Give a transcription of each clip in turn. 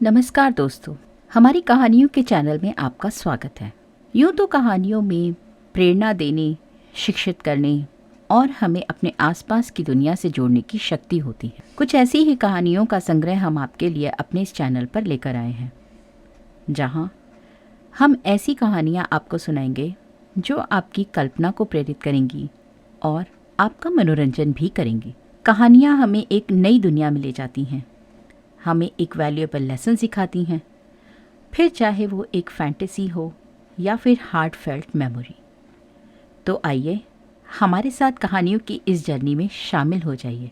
नमस्कार दोस्तों, हमारी कहानियों के चैनल में आपका स्वागत है। यूँ तो कहानियों में प्रेरणा देने, शिक्षित करने और हमें अपने आसपास की दुनिया से जोड़ने की शक्ति होती है। कुछ ऐसी ही कहानियों का संग्रह हम आपके लिए अपने इस चैनल पर लेकर आए हैं, जहाँ हम ऐसी कहानियाँ आपको सुनाएंगे जो आपकी कल्पना को प्रेरित करेंगी और आपका मनोरंजन भी करेंगी। कहानियाँ हमें एक नई दुनिया में ले जाती हैं, हमें एक वैल्यूएबल लेसन सिखाती हैं, फिर चाहे वो एक फैंटेसी हो या फिर हार्ट फेल्ट मेमोरी। तो आइए हमारे साथ कहानियों की इस जर्नी में शामिल हो जाइए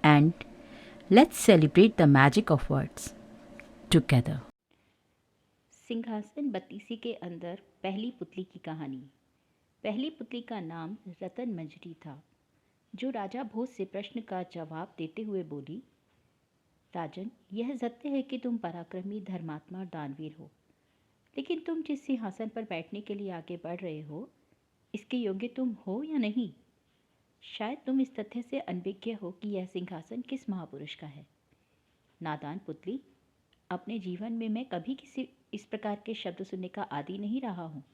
and let's celebrate the magic of words together. सिंहासन बत्तीसी के अंदर पहली पुतली की कहानी। पहली पुतली का नाम रतन मंजरी था, जो राजा भोज से प्रश्न का जवाब देते हुए बोली, राजन, यह सत्य है कि तुम पराक्रमी, धर्मात्मा और दानवीर हो, लेकिन तुम जिस सिंहासन पर बैठने के लिए आगे बढ़ रहे हो, इसके योग्य तुम हो या नहीं? शायद तुम इस तथ्य से अनभिज्ञ हो कि यह सिंहासन किस महापुरुष का है। नादान पुतली, अपने जीवन में मैं कभी किसी इस प्रकार के शब्द सुनने का आदी नहीं रहा हूँ।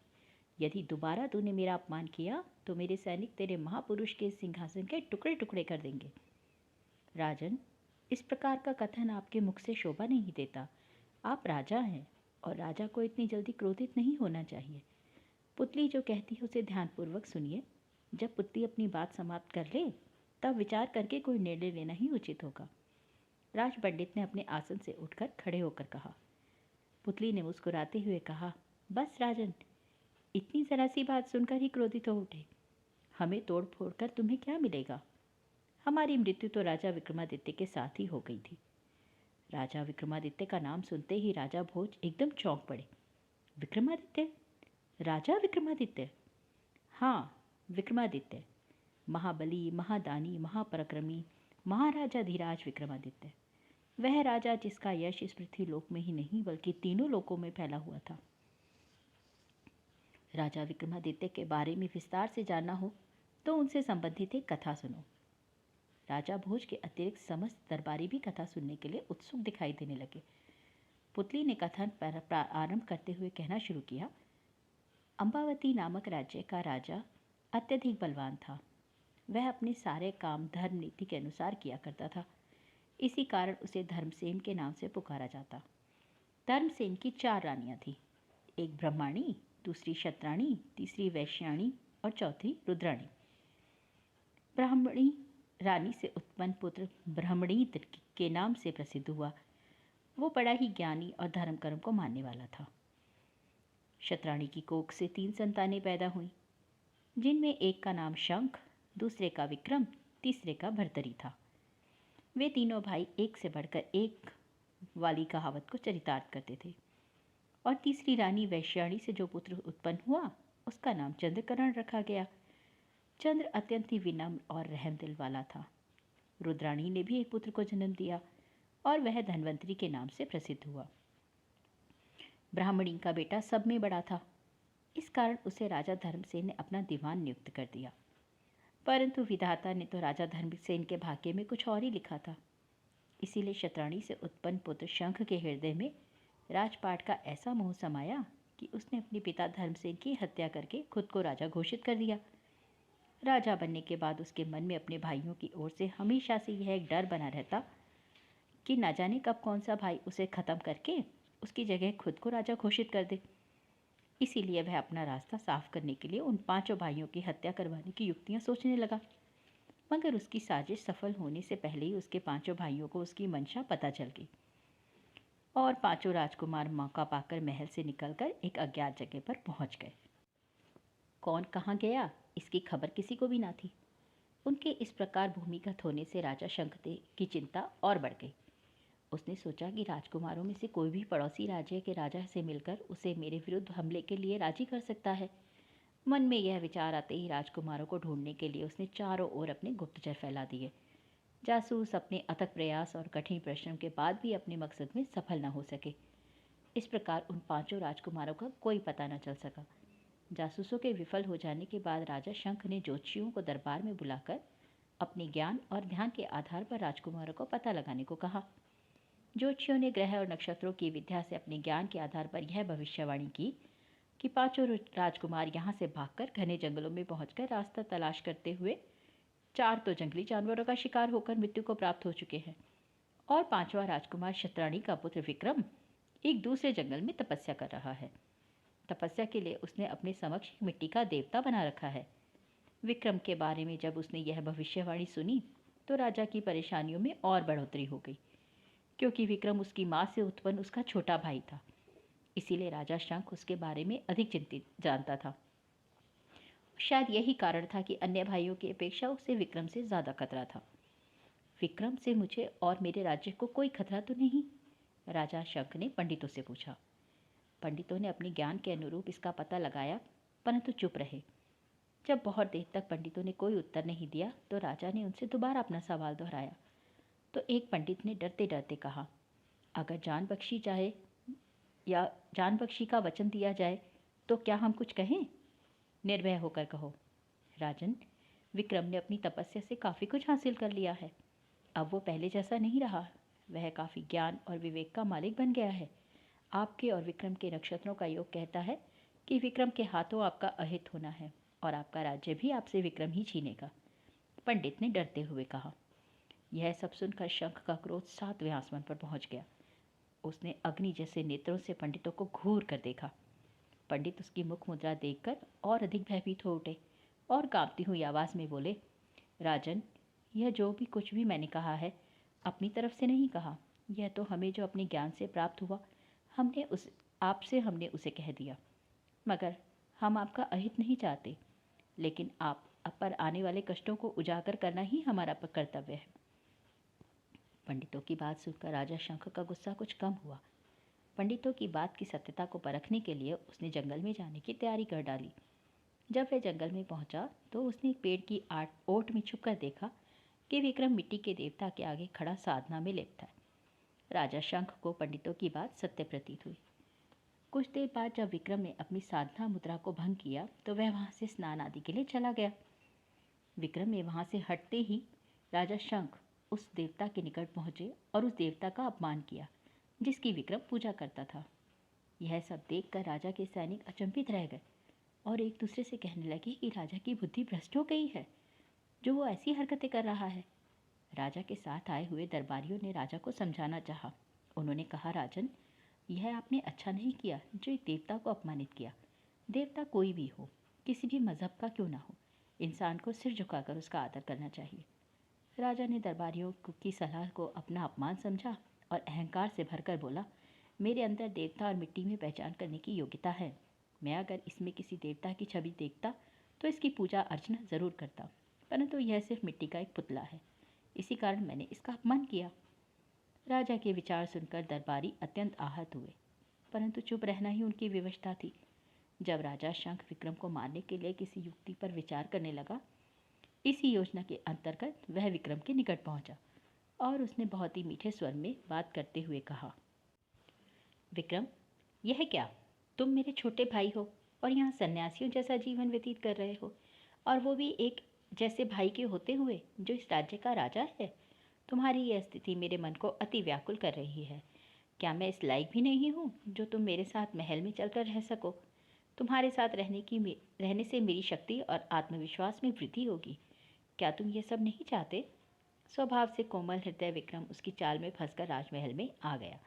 यदि दोबारा तूने मेरा अपमान किया तो मेरे सैनिक तेरे महापुरुष के सिंहासन के टुकड़े टुकड़े कर देंगे। राजन, इस प्रकार का कथन आपके मुख से शोभा नहीं देता। आप राजा हैं और राजा को इतनी जल्दी क्रोधित नहीं होना चाहिए। पुतली जो कहती है उसे ध्यानपूर्वक सुनिए। जब पुतली अपनी बात समाप्त कर ले तब विचार करके कोई निर्णय लेना ही उचित होगा। राज पंडित ने अपने आसन से उठकर खड़े होकर कहा। पुतली ने मुस्कुराते हुए कहा, बस राजन, इतनी जरा सी बात सुनकर ही क्रोधित हो उठे। हमें तोड़ फोड़ कर तुम्हें क्या मिलेगा? हमारी मृत्यु तो राजा विक्रमादित्य के साथ ही हो गई थी। राजा विक्रमादित्य का नाम सुनते ही राजा भोज एकदम चौंक पड़े। विक्रमादित्य? राजा विक्रमादित्य? हाँ, विक्रमादित्य, महाबली, महादानी, महापराक्रमी, महाराजा धीराज विक्रमादित्य। वह राजा जिसका यश इस पृथ्वी लोक में ही नहीं बल्कि तीनों लोकों में फैला हुआ था। राजा विक्रमादित्य के बारे में विस्तार से जानना हो तो उनसे संबंधित एक कथा सुनो। राजा भोज के अतिरिक्त समस्त दरबारी भी कथा सुनने के लिए उत्सुक दिखाई देने लगे। पुतली ने कथन प्रारंभ करते हुए कहना शुरू किया। अम्बावती नामक राज्य का राजा अत्यधिक बलवान था। वह अपने सारे काम धर्म नीति के अनुसार किया करता था। इसी कारण उसे धर्मसेन के नाम से पुकारा जाता। धर्मसेन की 4 रानियां थीं। एक ब्रह्माणी, दूसरी क्षत्राणी, तीसरी वैश्याणी और चौथी रुद्राणी। ब्राह्मणी रानी से उत्पन्न पुत्र ब्रह्मणीत के नाम से प्रसिद्ध हुआ। वो बड़ा ही ज्ञानी और धर्म कर्म को मानने वाला था। क्षत्राणी की कोख से 3 संतानें पैदा हुईं, जिनमें एक का नाम शंख, दूसरे का विक्रम, तीसरे का भर्तरी था। वे तीनों भाई एक से बढ़कर एक वाली कहावत को चरितार्थ करते थे। और तीसरी रानी वैश्याणी से जो पुत्र उत्पन्न हुआ उसका नाम चंद्रकरण रखा गया। चंद्र अत्यंत ही विनम्र और रहमदिल वाला था। रुद्राणी ने भी एक पुत्र को जन्म दिया और वह धन्वंतरी के नाम से प्रसिद्ध हुआ। ब्राह्मणी का बेटा सब में बड़ा था, इस कारण उसे राजा धर्मसेन ने अपना दीवान नियुक्त कर दिया। परंतु विधाता ने तो राजा धर्मसेन के भाग्य में कुछ और ही लिखा था। इसीलिए क्षत्राणी से उत्पन्न पुत्र शंख के हृदय में राजपाट का ऐसा मोह समाया कि उसने अपने पिता धर्मसेन की हत्या करके खुद को राजा घोषित कर दिया। राजा बनने के बाद उसके मन में अपने भाइयों की ओर से हमेशा से यह एक डर बना रहता कि न जाने कब कौन सा भाई उसे खत्म करके उसकी जगह खुद को राजा घोषित कर दे। इसीलिए वह अपना रास्ता साफ करने के लिए उन 5 भाइयों की हत्या करवाने की युक्तियां सोचने लगा। मगर उसकी साजिश सफल होने से पहले ही उसके 5 भाइयों को उसकी मंशा पता चल गई और 5 राजकुमार मौका पाकर महल से निकलकर एक अज्ञात जगह पर पहुंच गए। कौन कहाँ गया इसकी खबर किसी को भी ना थी। उनके इस प्रकार भूमिगत होने से राजा शंखदेव की चिंता और बढ़ गई। उसने सोचा कि राजकुमारों में से कोई भी पड़ोसी राज्य के राजा से मिलकर उसे मेरे विरुद्ध हमले के लिए राजी कर सकता है। मन में यह विचार आते ही राजकुमारों को ढूंढने के लिए उसने चारों ओर अपने गुप्तचर फैला दिए। जासूस अपने अथक प्रयास और कठिन परिश्रम के बाद भी अपने मकसद में सफल न हो सके। इस प्रकार उन 5 राजकुमारों का कोई पता न चल सका। जासूसों के विफल हो जाने के बाद राजा शंख ने ज्योतिषियों को दरबार में बुलाकर अपने ज्ञान और ध्यान के आधार पर राजकुमारों को पता लगाने को कहा। ज्योतिषियों ने ग्रह और नक्षत्रों की विद्या से अपने ज्ञान के आधार पर यह भविष्यवाणी की कि पांचों राजकुमार यहाँ से भागकर घने जंगलों में पहुंचकर रास्ता तलाश करते हुए 4 तो जंगली जानवरों का शिकार होकर मृत्यु को प्राप्त हो चुके हैं और 5वां राजकुमार शतराणी का पुत्र विक्रम एक दूसरे जंगल में तपस्या कर रहा है। तपस्या के लिए उसने अपने समक्ष एक मिट्टी का देवता बना रखा है। विक्रम के बारे में जब उसने यह भविष्यवाणी सुनी तो राजा की परेशानियों में और बढ़ोतरी हो गई, क्योंकि विक्रम उसकी माँ से उत्पन्न उसका छोटा भाई था। इसीलिए राजा शंख उसके बारे में अधिक चिंतित जानता था। शायद यही कारण था कि अन्य भाइयों की अपेक्षा उसे विक्रम से ज़्यादा खतरा था। विक्रम से मुझे और मेरे राज्य को कोई खतरा तो नहीं? राजा शंख ने पंडितों से पूछा। पंडितों ने अपने ज्ञान के अनुरूप इसका पता लगाया, परंतु चुप रहे। जब बहुत देर तक पंडितों ने कोई उत्तर नहीं दिया तो राजा ने उनसे दोबारा अपना सवाल दोहराया। तो एक पंडित ने डरते डरते कहा, अगर जान बख्शी जाए या जान बख्शी का वचन दिया जाए तो क्या हम कुछ कहें? निर्भय होकर कहो। राजन, विक्रम ने अपनी तपस्या से काफ़ी कुछ हासिल कर लिया है। अब वो पहले जैसा नहीं रहा। वह काफ़ी ज्ञान और विवेक का मालिक बन गया है। आपके और विक्रम के नक्षत्रों का योग कहता है कि विक्रम के हाथों आपका अहित होना है और आपका राज्य भी आपसे विक्रम ही छीनेगा। पंडित ने डरते हुए कहा। यह सब सुनकर शंख का क्रोध 7वें आसमान पर पहुंच गया। उसने अग्नि जैसे नेत्रों से पंडितों को घूर कर देखा। पंडित उसकी मुख मुद्रा देखकर और अधिक भयभीत हो उठे और कांपती हुई आवाज़ में बोले, राजन, यह जो भी कुछ भी मैंने कहा है अपनी तरफ से नहीं कहा। यह तो हमें जो अपने ज्ञान से प्राप्त हुआ हमने उसे कह दिया। मगर हम आपका अहित नहीं चाहते, लेकिन आप पर आने वाले कष्टों को उजागर करना ही हमारा कर्तव्य है। पंडितों की बात सुनकर राजा शंख का गुस्सा कुछ कम हुआ। पंडितों की बात की सत्यता को परखने के लिए उसने जंगल में जाने की तैयारी कर डाली। जब वह जंगल में पहुंचा तो उसने एक पेड़ की ओट में छुपकर देखा कि विक्रम मिट्टी के देवता के आगे खड़ा साधना में लिप्त है। राजा शंख को पंडितों की बात सत्य प्रतीत हुई। कुछ देर बाद जब विक्रम ने अपनी साधना मुद्रा को भंग किया तो वह वहां से स्नान आदि के लिए चला गया। विक्रम ने वहां से हटते ही राजा शंख उस देवता के निकट पहुंचे और उस देवता का अपमान किया जिसकी विक्रम पूजा करता था। यह सब देखकर राजा के सैनिक अचंभित रह गए और एक दूसरे से कहने लगे कि राजा की बुद्धि भ्रष्ट हो गई है, जो वो ऐसी हरकतें कर रहा है। राजा के साथ आए हुए दरबारियों ने राजा को समझाना चाहा। उन्होंने कहा, राजन, यह आपने अच्छा नहीं किया जो एक देवता को अपमानित किया। देवता कोई भी हो, किसी भी मजहब का क्यों ना हो, इंसान को सिर झुकाकर उसका आदर करना चाहिए। राजा ने दरबारियों की सलाह को अपना अपमान समझा और अहंकार से भरकर बोला, मेरे अंदर देवता और मिट्टी में पहचान करने की योग्यता है। मैं अगर इसमें किसी देवता की छवि देखता तो इसकी पूजा अर्चना ज़रूर करता, परंतु यह सिर्फ मिट्टी का एक पुतला है। इसी कारण मैंने इसका अपमान किया। राजा के विचार सुनकर दरबारी अत्यंत आहत हुए, परंतु चुप रहना ही उनकी विवशता थी। जब राजा शंख विक्रम को मारने के लिए किसी युक्ति पर विचार करने लगा, इसी योजना के अंतर्गत वह विक्रम के निकट पहुंचा और उसने बहुत ही मीठे स्वर में बात करते हुए कहा, विक्रम, यह क्या? तुम मेरे छोटे भाई हो और यहाँ सन्यासियों जैसा जीवन व्यतीत कर रहे हो, और वो भी एक जैसे भाई के होते हुए जो इस राज्य का राजा है। तुम्हारी यह स्थिति मेरे मन को अति व्याकुल कर रही है। क्या मैं इस लायक भी नहीं हूँ जो तुम मेरे साथ महल में चलकर रह सको? तुम्हारे साथ रहने से मेरी शक्ति और आत्मविश्वास में वृद्धि होगी। क्या तुम ये सब नहीं चाहते? स्वभाव से कोमल हृदय विक्रम उसकी चाल में फंसकर राजमहल में आ गया।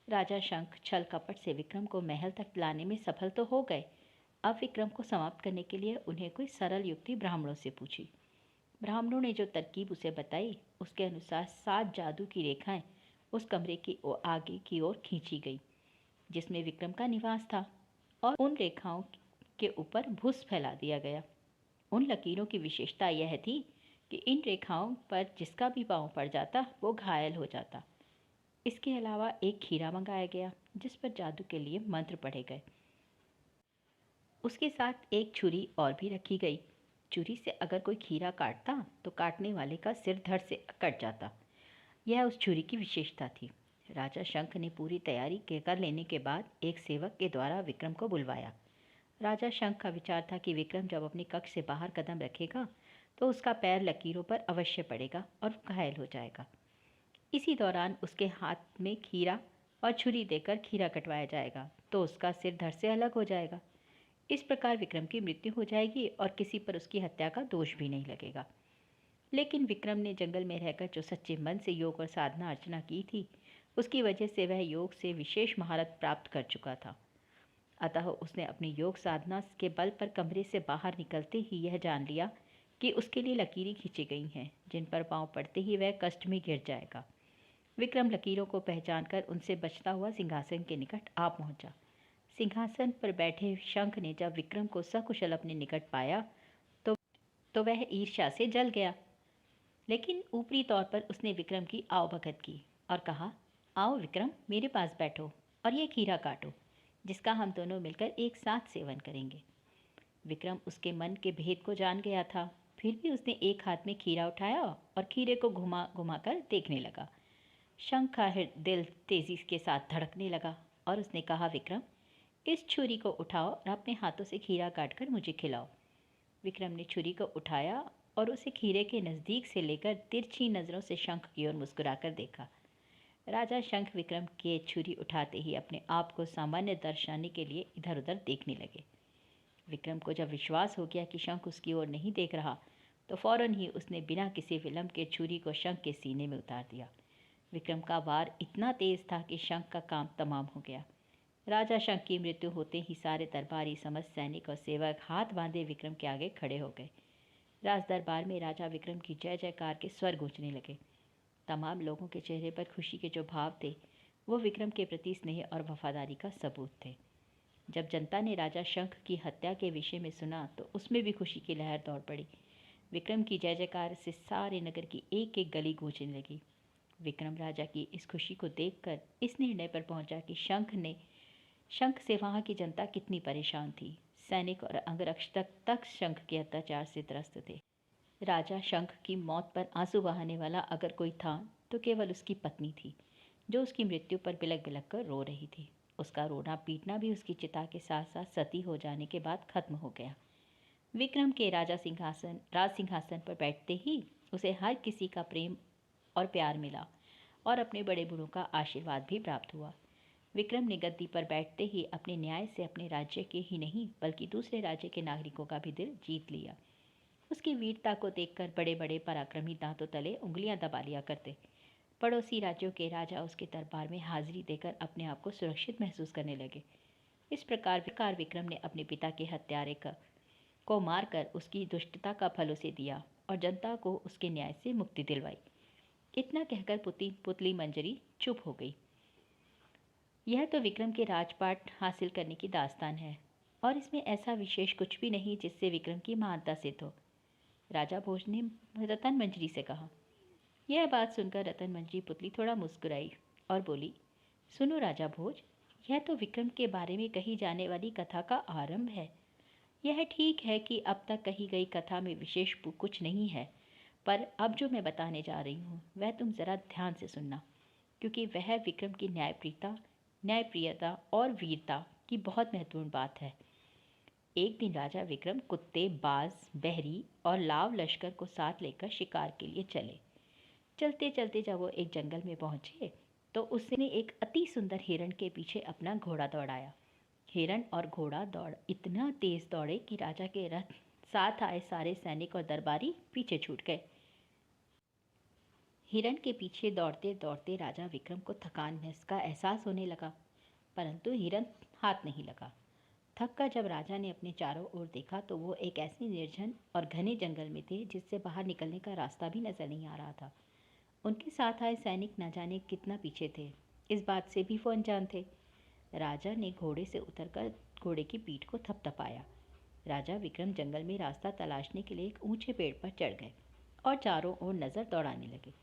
राजा शंख छल कपट से विक्रम को महल तक लाने में सफल तो हो गए। अब विक्रम को समाप्त करने के लिए उन्हें कोई सरल युक्ति ब्राह्मणों से पूछी। ब्राह्मणों ने जो तरकीब उसे बताई उसके अनुसार 7 जादू की रेखाएं उस कमरे की आगे की ओर खींची गई जिसमें विक्रम का निवास था, और उन रेखाओं के ऊपर भूस फैला दिया गया। उन लकीरों की विशेषता यह थी कि इन रेखाओं पर जिसका भी पांव पड़ जाता वो घायल हो जाता। इसके अलावा एक खीरा मंगाया गया जिस पर जादू के लिए मंत्र पढ़े गए। उसके साथ एक छुरी और भी रखी गई। छुरी से अगर कोई खीरा काटता तो काटने वाले का सिर धड़ से कट जाता। यह उस छुरी की विशेषता थी। राजा शंख ने पूरी तैयारी कर लेने के बाद एक सेवक के द्वारा विक्रम को बुलवाया। राजा शंख का विचार था कि विक्रम जब अपने कक्ष से बाहर कदम रखेगा तो उसका पैर लकीरों पर अवश्य पड़ेगा और घायल हो जाएगा। इसी दौरान उसके हाथ में खीरा और छुरी देकर खीरा कटवाया जाएगा तो उसका सिर धड़ से अलग हो जाएगा। इस प्रकार विक्रम की मृत्यु हो जाएगी और किसी पर उसकी हत्या का दोष भी नहीं लगेगा। लेकिन विक्रम ने जंगल में रहकर जो सच्चे मन से योग और साधना अर्चना की थी, उसकी वजह से वह योग से विशेष महारत प्राप्त कर चुका था। अतः उसने अपनी योग साधना के बल पर कमरे से बाहर निकलते ही यह जान लिया कि उसके लिए लकीरें खींची गई हैं, जिन पर पांव पड़ते ही वह कष्ट में गिर जाएगा। विक्रम लकीरों को पहचानकर उनसे बचता हुआ सिंहासन के निकट आ पहुंचा। सिंहासन पर बैठे शंख ने जब विक्रम को सकुशल अपने निकट पाया तो वह ईर्ष्या से जल गया। लेकिन ऊपरी तौर पर उसने विक्रम की आवभगत की और कहा, आओ विक्रम, मेरे पास बैठो और ये खीरा काटो, जिसका हम दोनों मिलकर एक साथ सेवन करेंगे। विक्रम उसके मन के भेद को जान गया था, फिर भी उसने एक हाथ में खीरा उठाया और खीरे को घुमा घुमा कर देखने लगा। शंख का दिल तेजी के साथ धड़कने लगा और उसने कहा, विक्रम, इस छुरी को उठाओ और अपने हाथों से खीरा काटकर मुझे खिलाओ। विक्रम ने छुरी को उठाया और उसे खीरे के नज़दीक से लेकर तिरछी नज़रों से शंख की ओर मुस्कुराकर देखा। राजा शंख विक्रम के छुरी उठाते ही अपने आप को सामान्य दर्शाने के लिए इधर उधर देखने लगे। विक्रम को जब विश्वास हो गया कि शंख उसकी ओर नहीं देख रहा, तो फौरन ही उसने बिना किसी विलंब के छुरी को शंख के सीने में उतार दिया। विक्रम का वार इतना तेज था कि शंख का काम तमाम हो गया। राजा शंख की मृत्यु होते ही सारे दरबारी, समस्त सैनिक और सेवक हाथ बांधे विक्रम के आगे खड़े हो गए। राज दरबार में राजा विक्रम की जय जयकार के स्वर गूंजने लगे। तमाम लोगों के चेहरे पर खुशी के जो भाव थे, वो विक्रम के प्रति स्नेह और वफादारी का सबूत थे। जब जनता ने राजा शंख की हत्या के विषय में सुना तो उसमें भी खुशी की लहर दौड़ पड़ी। विक्रम की जय जयकार से सारे नगर की एक एक गली गूंजने लगी। विक्रम राजा की इस खुशी को देखकर इस निर्णय पर पहुंचा कि शंख से वहाँ की जनता कितनी परेशान थी। सैनिक और अंगरक्षक तक शंख के अत्याचार से त्रस्त थे। राजा शंख की मौत पर आंसू बहाने वाला अगर कोई था तो केवल उसकी पत्नी थी, जो उसकी मृत्यु पर बिलख बिलख कर रो रही थी। उसका रोना पीटना भी उसकी चिता के साथ साथ सती हो जाने के बाद खत्म हो गया। विक्रम के राज सिंहासन पर बैठते ही उसे हर किसी का प्रेम और प्यार मिला और अपने बड़े बूढ़ों का आशीर्वाद भी प्राप्त हुआ। विक्रम ने गद्दी पर बैठते ही अपने न्याय से अपने राज्य के ही नहीं बल्कि दूसरे राज्य के नागरिकों का भी दिल जीत लिया। उसकी वीरता को देखकर बड़े बड़े पराक्रमी दांतों तले उंगलियां दबा लिया करते। पड़ोसी राज्यों के राजा उसके दरबार में हाजिरी देकर अपने आप को सुरक्षित महसूस करने लगे। इस प्रकार विक्रम ने अपने पिता के हत्यारे को मारकर उसकी दुष्टता का फल उसे दिया और जनता को उसके न्याय से मुक्ति दिलवाई। इतना कहकर पुतली मंजरी चुप हो गई। यह तो विक्रम के राजपाट हासिल करने की दास्तान है और इसमें ऐसा विशेष कुछ भी नहीं जिससे विक्रम की महानता सिद्ध हो। राजा भोज ने रतन मंजरी से कहा। यह बात सुनकर रतन मंजरी पुतली थोड़ा मुस्कुराई और बोली, सुनो राजा भोज, यह तो विक्रम के बारे में कही जाने वाली कथा का आरंभ है। यह ठीक है कि अब तक कही गई कथा में विशेष कुछ नहीं है, पर अब जो मैं बताने जा रही हूँ वह तुम ज़रा ध्यान से सुनना, क्योंकि वह विक्रम की न्यायप्रियता और वीरता की बहुत महत्वपूर्ण बात है। एक दिन राजा विक्रम कुत्ते, बाज, बहरी और लाव लश्कर को साथ लेकर शिकार के लिए चले। चलते चलते जब वो एक जंगल में पहुंचे तो उसने एक अति सुंदर हिरण के पीछे अपना घोड़ा दौड़ाया। हिरण और घोड़ा इतना तेज दौड़े कि राजा के रथ साथ आए सारे सैनिक और दरबारी पीछे छूट गए। हिरण के पीछे दौड़ते दौड़ते राजा विक्रम को थकान का एहसास होने लगा, परंतु हिरण हाथ नहीं लगा। थक कर जब राजा ने अपने चारों ओर देखा तो वो एक ऐसे निर्जन और घने जंगल में थे जिससे बाहर निकलने का रास्ता भी नजर नहीं आ रहा था। उनके साथ आए सैनिक न जाने कितना पीछे थे, इस बात से भी वो अनजान थे। राजा ने घोड़े से उतरकर घोड़े की पीठ को थपथपाया। राजा विक्रम जंगल में रास्ता तलाशने के लिए एक ऊंचे पेड़ पर चढ़ गए और चारों ओर नजर दौड़ाने लगे।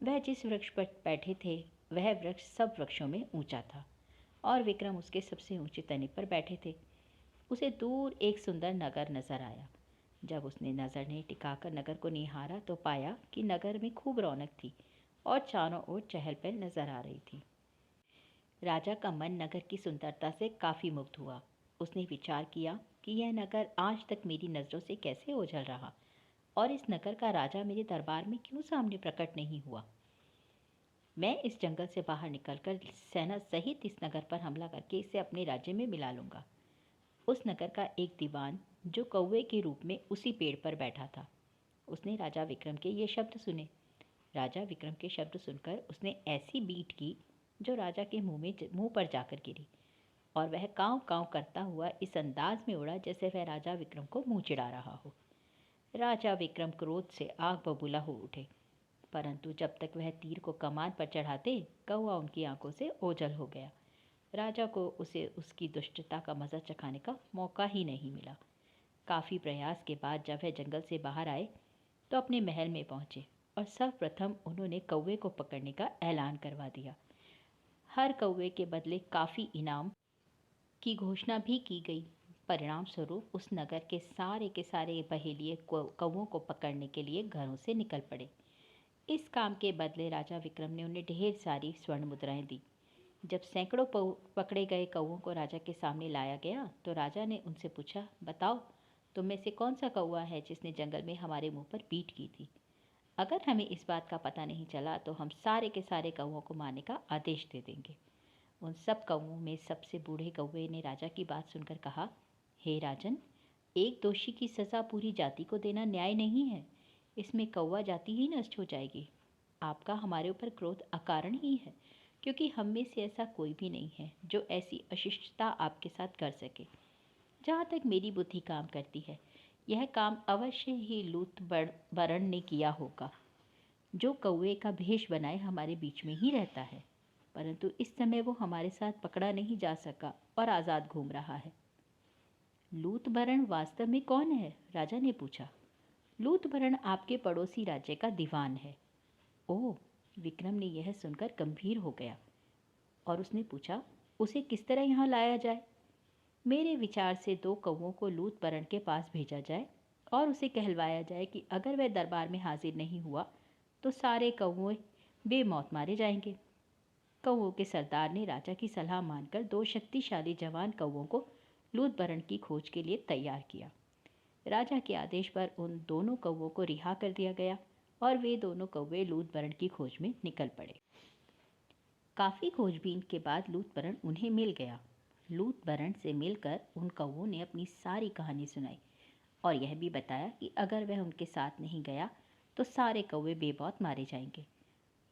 वह जिस वृक्ष पर बैठे थे वह वृक्ष सब वृक्षों में ऊंचा था और विक्रम उसके सबसे ऊंचे तने पर बैठे थे। उसे दूर एक सुंदर नगर नजर आया। जब उसने नज़र ने टिकाकर नगर को निहारा तो पाया कि नगर में खूब रौनक थी और चारों ओर चहल पहल नजर आ रही थी। राजा का मन नगर की सुंदरता से काफ़ी मुग्ध हुआ। उसने विचार किया कि यह नगर आज तक मेरी नज़रों से कैसे ओझल रहा और इस नगर का राजा मेरे दरबार में क्यों सामने प्रकट नहीं हुआ। मैं इस जंगल से बाहर निकलकर सेना सहित इस नगर पर हमला करके इसे अपने राज्य में मिला लूँगा। उस नगर का एक दीवान जो कौवे के रूप में उसी पेड़ पर बैठा था, उसने राजा विक्रम के ये शब्द सुने। राजा विक्रम के शब्द सुनकर उसने ऐसी बीट की जो राजा के मुंह पर जाकर गिरी, और वह काँव काँव करता हुआ इस अंदाज में उड़ा जैसे वह राजा विक्रम को मुंह चिढ़ा रहा हो। राजा विक्रम क्रोध से आग बबूला हो उठे, परंतु जब तक वह तीर को कमान पर चढ़ाते, कौवा उनकी आंखों से ओझल हो गया। राजा को उसे उसकी दुष्टता का मज़ा चखाने का मौका ही नहीं मिला। काफ़ी प्रयास के बाद जब वह जंगल से बाहर आए तो अपने महल में पहुँचे और सर्वप्रथम उन्होंने कौवे को पकड़ने का ऐलान करवा दिया। हर कौवे के बदले काफ़ी इनाम की घोषणा भी की गई। परिणाम स्वरूप उस नगर के सारे बहेलिए कौवों को पकड़ने के लिए घरों से निकल पड़े। इस काम के बदले राजा विक्रम ने उन्हें ढेर सारी स्वर्ण मुद्राएं दी। जब सैकड़ों पकड़े गए कौवों को राजा के सामने लाया गया तो राजा ने उनसे पूछा, बताओ, तुम में से कौन सा कौवा है जिसने जंगल में हमारे मुंह पर पीट की थी? अगर हमें इस बात का पता नहीं चला तो हम सारे के सारे कौवों को मारने का आदेश दे देंगे। उन सब कौवों में सबसे बूढ़े कौवे ने राजा की बात सुनकर कहा, हे राजन, एक दोषी की सज़ा पूरी जाति को देना न्याय नहीं है। इसमें कौवा जाति ही नष्ट हो जाएगी। आपका हमारे ऊपर क्रोध अकारण ही है, क्योंकि हम में से ऐसा कोई भी नहीं है जो ऐसी अशिष्टता आपके साथ कर सके। जहाँ तक मेरी बुद्धि काम करती है, यह काम अवश्य ही लूत बरण ने किया होगा, जो कौवे का भेष बनाए हमारे बीच में ही रहता है, परंतु इस समय वो हमारे साथ पकड़ा नहीं जा सका और आज़ाद घूम रहा है। लूतबरण वास्तव में कौन है? राजा ने पूछा। लूतबरण आपके पड़ोसी राज्य का दीवान है। ओह! विक्रम ने यह सुनकर गंभीर हो गया और उसने पूछा, उसे किस तरह यहाँ लाया जाए? मेरे विचार से 2 कौवों को लूतबरण के पास भेजा जाए और उसे कहलवाया जाए कि अगर वह दरबार में हाजिर नहीं हुआ तो सारे कौवे बेमौत मारे जाएंगे। कौवों के सरदार ने राजा की सलाह मानकर 2 शक्तिशाली जवान कौवों को लूतबरण की खोज के लिए तैयार किया। राजा के आदेश पर उन दोनों कौवों को रिहा कर दिया गया और वे दोनों कौवे लूतबरण की खोज में निकल पड़े। काफ़ी खोजबीन के बाद लूतबरण उन्हें मिल गया। लूतबरण से मिलकर उन कौवों ने अपनी सारी कहानी सुनाई और यह भी बताया कि अगर वह उनके साथ नहीं गया तो सारे कौवे बेमौत मारे जाएंगे।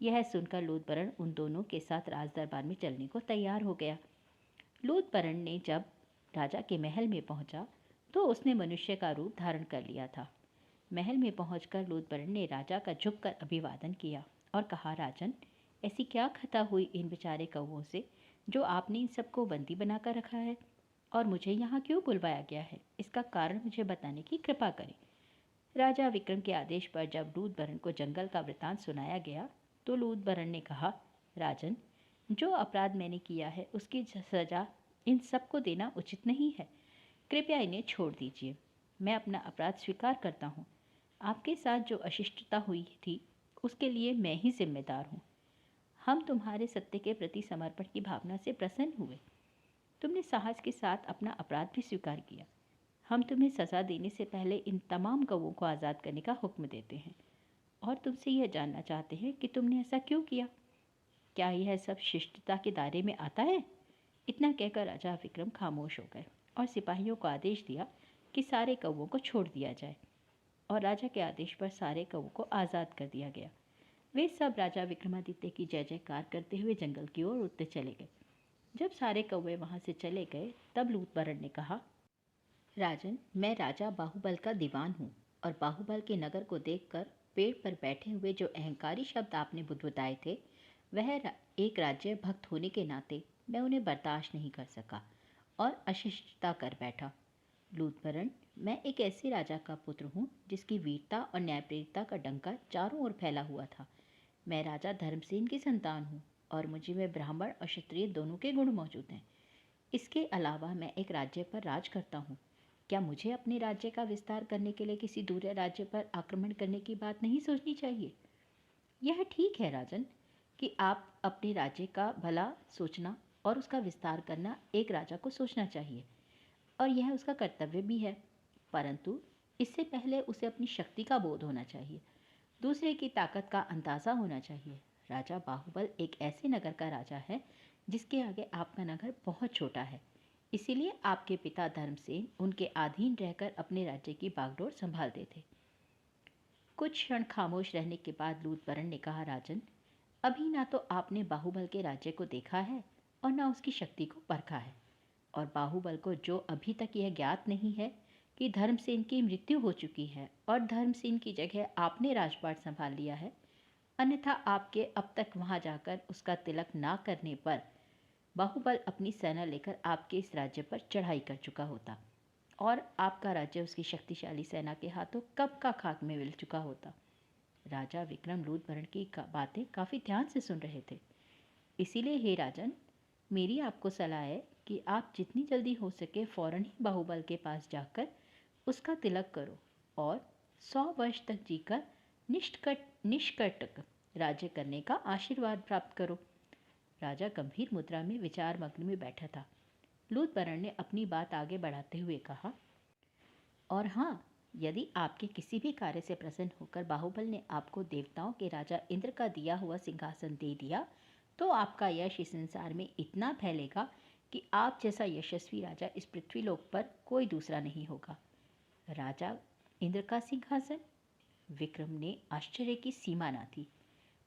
यह सुनकर लूतबरण उन दोनों के साथ राज दरबार में चलने को तैयार हो गया। लूतबरण ने जब राजा के महल में पहुंचा तो उसने मनुष्य का रूप धारण कर लिया था। महल में पहुंचकर लूतबरण ने राजा का झुककर अभिवादन किया और कहा, राजन, ऐसी क्या खता हुई इन बेचारे कौवों से जो आपने इन सबको बंदी बनाकर रखा है और मुझे यहाँ क्यों बुलवाया गया है? इसका कारण मुझे बताने की कृपा करें। राजा विक्रम के आदेश पर जब लूतबरण को जंगल का वृतांत सुनाया गया तो लूतबरण ने कहा, राजन, जो अपराध मैंने किया है उसकी सज़ा इन सबको देना उचित नहीं है। कृपया इन्हें छोड़ दीजिए। मैं अपना अपराध स्वीकार करता हूँ। आपके साथ जो अशिष्टता हुई थी उसके लिए मैं ही जिम्मेदार हूँ। हम तुम्हारे सत्य के प्रति समर्पण की भावना से प्रसन्न हुए। तुमने साहस के साथ अपना अपराध भी स्वीकार किया। हम तुम्हें सज़ा देने से पहले इन तमाम कौवों को आज़ाद करने का हुक्म देते हैं और तुमसे यह जानना चाहते हैं कि तुमने ऐसा क्यों किया। क्या यह सब शिष्टता के दायरे में आता है? इतना कहकर राजा विक्रम खामोश हो गए और सिपाहियों को आदेश दिया कि सारे कौवों को छोड़ दिया जाए और राजा के आदेश पर सारे कौवों को आज़ाद कर दिया गया। वे सब राजा विक्रमादित्य की जय जयकार करते हुए जंगल की ओर उड़ते चले गए। जब सारे कौवे वहाँ से चले गए तब लूतबरण ने कहा, राजन, मैं राजा बाहुबल का दीवान हूँ और बाहुबल के नगर को देखकर पेड़ पर बैठे हुए जो अहंकारी शब्द आपने बुदबुदाए थे, वह एक राज्य भक्त होने के नाते मैं उन्हें बर्दाश्त नहीं कर सका और अशिष्टता कर बैठा। लूतबरण, मैं एक ऐसे राजा का पुत्र हूँ जिसकी वीरता और न्यायप्रियता का डंका चारों ओर फैला हुआ था। मैं राजा धर्मसेन की संतान हूँ और मुझे में ब्राह्मण और क्षत्रिय दोनों के गुण मौजूद हैं। इसके अलावा मैं एक राज्य पर राज करता हूँ। क्या मुझे अपने राज्य का विस्तार करने के लिए किसी दूसरे राज्य पर आक्रमण करने की बात नहीं सोचनी चाहिए? यह ठीक है राजन कि आप अपने राज्य का भला सोचना और उसका विस्तार करना एक राजा को सोचना चाहिए और यह उसका कर्तव्य भी है, परंतु इससे पहले उसे अपनी शक्ति का बोध होना चाहिए, दूसरे की ताकत का अंदाज़ा होना चाहिए। राजा बाहुबल एक ऐसे नगर का राजा है जिसके आगे आपका नगर बहुत छोटा है। इसीलिए आपके पिता धर्मसेन उनके अधीन रहकर अपने राज्य की बागडोर संभालते थे। कुछ क्षण खामोश रहने के बाद लूथबरन ने कहा, राजन, अभी ना तो आपने बाहुबल के राज्य को देखा है और ना उसकी शक्ति को परखा है। और बाहुबल को जो अभी तक यह ज्ञात नहीं है कि धर्मसेन की मृत्यु हो चुकी है और धर्मसेन की जगह आपने राजपाट संभाल लिया है, अन्यथा आपके अब तक वहां जाकर उसका तिलक ना करने पर बाहुबल अपनी सेना लेकर आपके इस राज्य पर चढ़ाई कर चुका होता और आपका राज्य उसकी शक्तिशाली सेना के हाथों कब का खाक में मिल चुका होता। राजा विक्रम लूथबरन की बातें काफ़ी ध्यान से सुन रहे थे। इसीलिए हे राजन, मेरी आपको सलाह है कि आप जितनी जल्दी हो सके फौरन ही बाहुबल के पास जाकर उसका तिलक करो और 100 वर्ष तक जीकर निष्कंटक राज्य करने का आशीर्वाद प्राप्त करो। राजा गंभीर मुद्रा में विचार मग्न में बैठा था। लूथबरन ने अपनी बात आगे बढ़ाते हुए कहा, और हाँ, यदि आपके किसी भी कार्य से प्रसन्न होकर बाहुबल ने आपको देवताओं के राजा इंद्र का दिया हुआ सिंहासन दे दिया तो आपका यश इस संसार में इतना फैलेगा कि आप जैसा यशस्वी राजा इस पृथ्वीलोक पर कोई दूसरा नहीं होगा। राजा इंद्र का सिंहासन? विक्रम ने आश्चर्य की सीमा ना थी।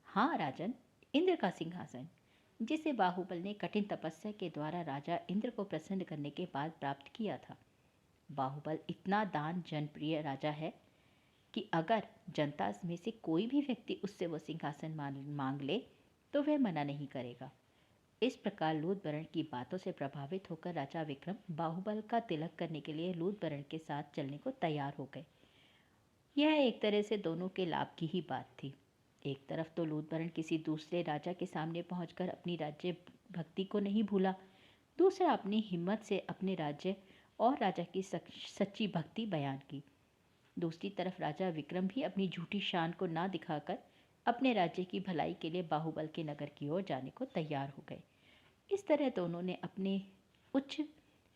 हाँ राजन, इंद्र का सिंहासन, जिसे बाहुबल ने कठिन तपस्या के द्वारा राजा इंद्र को प्रसन्न करने के बाद प्राप्त किया था। बाहुबल इतना दान जनप्रिय राजा है कि अगर जनता में से कोई भी व्यक्ति उससे वो सिंहासन मांग ले तो वह मना नहीं करेगा। इस प्रकार लूथबरन की बातों से प्रभावित होकर राजा विक्रम बाहुबल का तिलक करने के लिए लूथबरन के साथ चलने को तैयार हो गए। यह एक तरह से दोनों के लाभ की ही बात थी। एक तरफ तो लूथबरन किसी दूसरे राजा के सामने पहुंचकर अपनी राज्य भक्ति को नहीं भूला, दूसरा अपनी हिम्मत से अपने राज्य और राजा की सच्ची भक्ति बयान की। दूसरी तरफ राजा विक्रम भी अपनी झूठी शान को ना दिखाकर अपने राज्य की भलाई के लिए बाहुबल के नगर की ओर जाने को तैयार हो गए। इस तरह दोनों ने अपने उच्च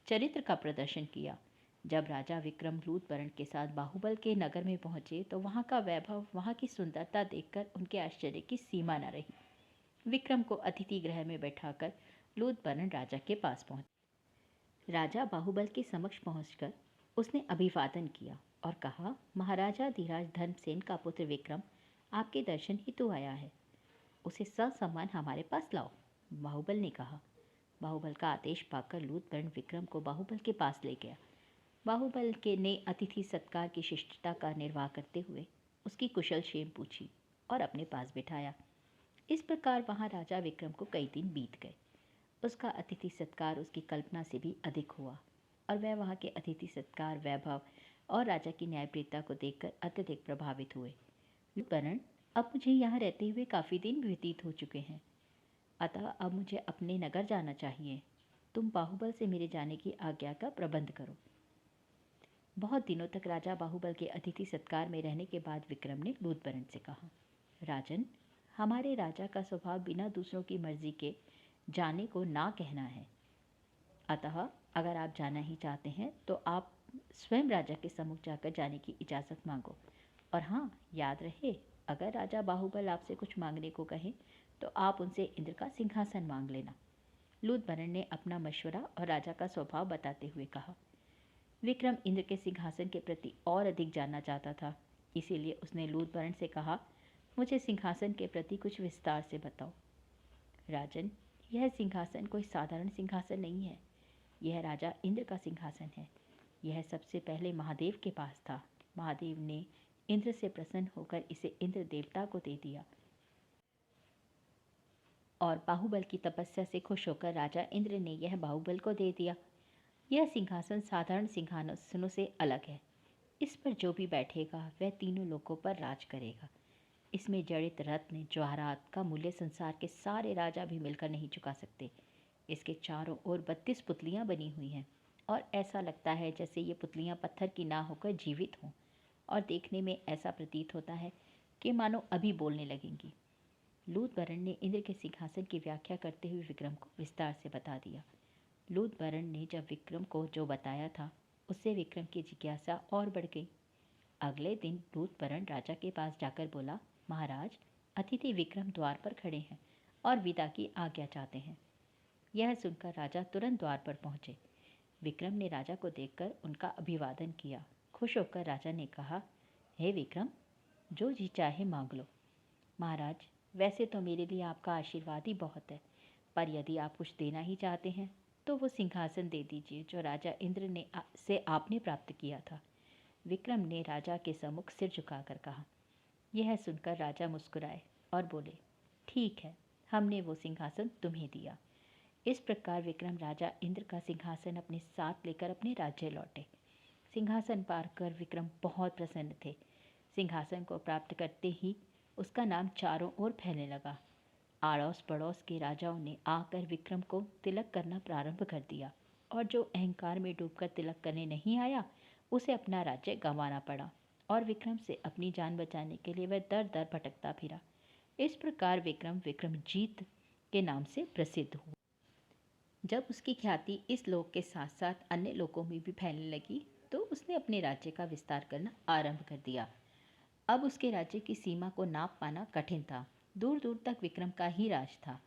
चरित्र का प्रदर्शन किया। जब राजा विक्रम लूथबरन के साथ बाहुबल के नगर में पहुंचे तो वहां का वैभव, वहां की सुंदरता देखकर उनके आश्चर्य की सीमा न रही। विक्रम को अतिथि गृह में बैठाकर लूथबरन राजा के पास पहुंचे। राजा बाहुबल के समक्ष पहुंचकर उसने अभिवादन किया और कहा, महाराजा धीराज धर्मसेन का पुत्र विक्रम आपके दर्शन हेतु आया है। उसे ससम्मान हमारे पास लाओ, बाहुबल ने कहा। बाहुबल का आदेश पाकर लूथबरन विक्रम को बाहुबल के पास ले गया। बाहुबल के ने अतिथि सत्कार की शिष्टता का निर्वाह करते हुए उसकी कुशल क्षेम पूछी और अपने पास बिठाया। इस प्रकार वहां राजा विक्रम को कई दिन बीत गए। उसका अतिथि सत्कार उसकी कल्पना से भी अधिक हुआ और वह वहां के अतिथि सत्कार, वैभव और राजा की न्यायप्रियता को देखकर अत्यधिक प्रभावित हुए। लूथबरन, अब मुझे यहाँ रहते हुए काफ़ी दिन व्यतीत हो चुके हैं, अतः अब मुझे अपने नगर जाना चाहिए। तुम बाहुबल से मेरे जाने की आज्ञा का प्रबंध करो। बहुत दिनों तक राजा बाहुबल के अतिथि सत्कार में रहने के बाद विक्रम ने लूथबरन से कहा, राजन, हमारे राजा का स्वभाव बिना दूसरों की मर्जी के जाने को ना कहना है। अतः अगर आप जाना ही चाहते हैं तो आप स्वयं राजा के सम्मुख जाकर जाने की इजाज़त मांगो। और हाँ, याद रहे, अगर राजा बाहुबल आपसे कुछ मांगने को कहें तो आप उनसे इंद्र का सिंहासन मांग लेना। लूथबरन ने अपना मशवरा और राजा का स्वभाव बताते हुए कहा। विक्रम इंद्र के सिंहासन के प्रति और अधिक जानना चाहता था, इसीलिए उसने लूथबरन से कहा, मुझे सिंहासन के प्रति कुछ विस्तार से बताओ। राजन, यह सिंहासन कोई साधारण सिंहासन नहीं है। यह राजा इंद्र का सिंहासन है। यह सबसे पहले महादेव के पास था। महादेव ने इंद्र से प्रसन्न होकर इसे इंद्र देवता को दे दिया और बाहुबल की तपस्या से खुश होकर राजा इंद्र ने यह बाहुबल को दे दिया। यह सिंहासन साधारण सिंहासनों से अलग है। इस पर जो भी बैठेगा वह तीनों लोकों पर राज करेगा। इसमें जड़ित रत्न जवाहरात का मूल्य संसार के सारे राजा भी मिलकर नहीं चुका सकते। इसके चारों ओर 32 पुतलियां बनी हुई हैं और ऐसा लगता है जैसे ये पुतलियां पत्थर की ना होकर जीवित हों और देखने में ऐसा प्रतीत होता है कि मानो अभी बोलने लगेंगी। लूथबरन ने इंद्र के सिंहासन की व्याख्या करते हुए विक्रम को विस्तार से बता दिया। लूथबरन ने जब विक्रम को जो बताया था उससे विक्रम की जिज्ञासा और बढ़ गई। अगले दिन लूथबरन राजा के पास जाकर बोला, महाराज, अतिथि विक्रम द्वार पर खड़े हैं और विदा की आज्ञा चाहते हैं। यह सुनकर राजा तुरंत द्वार पर पहुंचे। विक्रम ने राजा को देखकर उनका अभिवादन किया। खुश होकर राजा ने कहा, हे विक्रम, जो जी चाहे मांग लो। महाराज, वैसे तो मेरे लिए आपका आशीर्वाद ही बहुत है, पर यदि आप कुछ देना ही चाहते हैं तो वो सिंहासन दे दीजिए जो राजा इंद्र ने से आपने प्राप्त किया था। विक्रम ने राजा के सम्मुख सिर झुकाकर कहा। यह सुनकर राजा मुस्कुराए और बोले, ठीक है, हमने वो सिंहासन तुम्हें दिया। इस प्रकार विक्रम राजा इंद्र का सिंहासन अपने साथ लेकर अपने राज्य लौटे। सिंहासन पाकर विक्रम बहुत प्रसन्न थे। सिंहासन को प्राप्त करते ही उसका नाम चारों ओर फैलने लगा। आड़ोस पड़ोस के राजाओं ने आकर विक्रम को तिलक करना प्रारंभ कर दिया और जो अहंकार में डूबकर तिलक करने नहीं आया उसे अपना राज्य गंवाना पड़ा और विक्रम से अपनी जान बचाने के लिए वह दर दर भटकता फिरा। इस प्रकार विक्रम विक्रमजीत के नाम से प्रसिद्ध हुआ। जब उसकी ख्याति इस लोक के साथ साथ अन्य लोकों में भी फैलने लगी तो उसने अपने राज्य का विस्तार करना आरंभ कर दिया। अब उसके राज्य की सीमा को नाप पाना कठिन था। दूर दूर तक विक्रम का ही राज था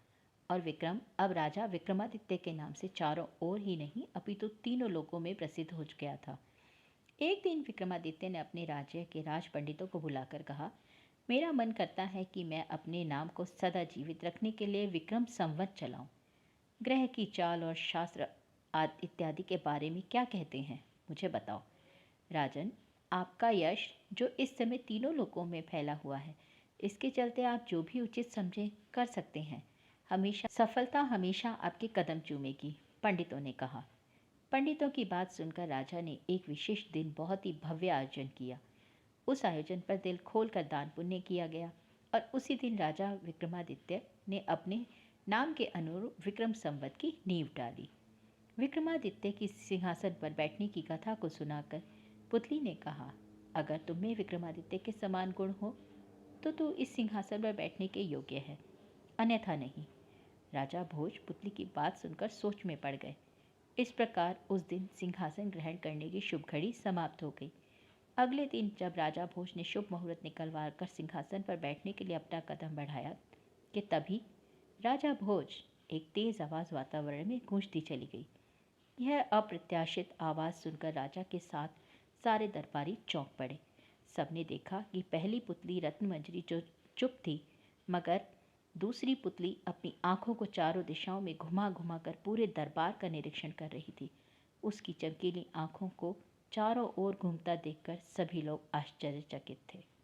और विक्रम अब राजा विक्रमादित्य के नाम से चारों ओर ही नहीं अपितु तीनों लोकों में प्रसिद्ध हो गया था। एक दिन विक्रमादित्य ने अपने राज्य के राज पंडितों को बुलाकर कहा, मेरा मन करता है कि मैं अपने नाम को सदा जीवित रखने के लिए विक्रम संवत चलाऊं। ग्रह की चाल और शास्त्र आदि इत्यादि के बारे में क्या कहते हैं, मुझे बताओ। राजन, आपका यश जो इस समय तीनों लोकों में फैला हुआ है, इसके चलते आप जो भी उचित समझें कर सकते हैं। हमेशा सफलता हमेशा आपके कदम चूमेगी, पंडितों ने कहा। पंडितों की बात सुनकर राजा ने एक विशेष दिन बहुत ही भव्य आयोजन किया। उस आयोजन पर दिल खोलकर दान पुण्य किया गया और उसी दिन राजा विक्रमादित्य ने अपने नाम के अनुरूप विक्रम संवत की नींव डाली। विक्रमादित्य की सिंहासन पर बैठने की कथा को सुनाकर पुतली ने कहा, अगर तुम में विक्रमादित्य के समान गुण हो तो तू इस सिंहासन पर बैठने के योग्य है, अन्यथा नहीं। राजा भोज पुतली की बात सुनकर सोच में पड़ गए। इस प्रकार उस दिन सिंहासन ग्रहण करने की शुभ घड़ी समाप्त हो गई। अगले दिन जब राजा भोज ने शुभ मुहूर्त निकलवा कर सिंहासन पर बैठने के लिए अपना कदम बढ़ाया कि तभी राजा भोज एक तेज आवाज़ वातावरण में गूंजती चली गई। यह अप्रत्याशित आवाज़ सुनकर राजा के साथ सारे दरबारी चौंक पड़े। सबने देखा कि पहली पुतली रत्नमंजरी जो चुप थी, मगर दूसरी पुतली अपनी आंखों को चारों दिशाओं में घुमा घुमा कर पूरे दरबार का निरीक्षण कर रही थी। उसकी चमकीली आंखों को चारों ओर घूमता देखकर सभी लोग आश्चर्यचकित थे।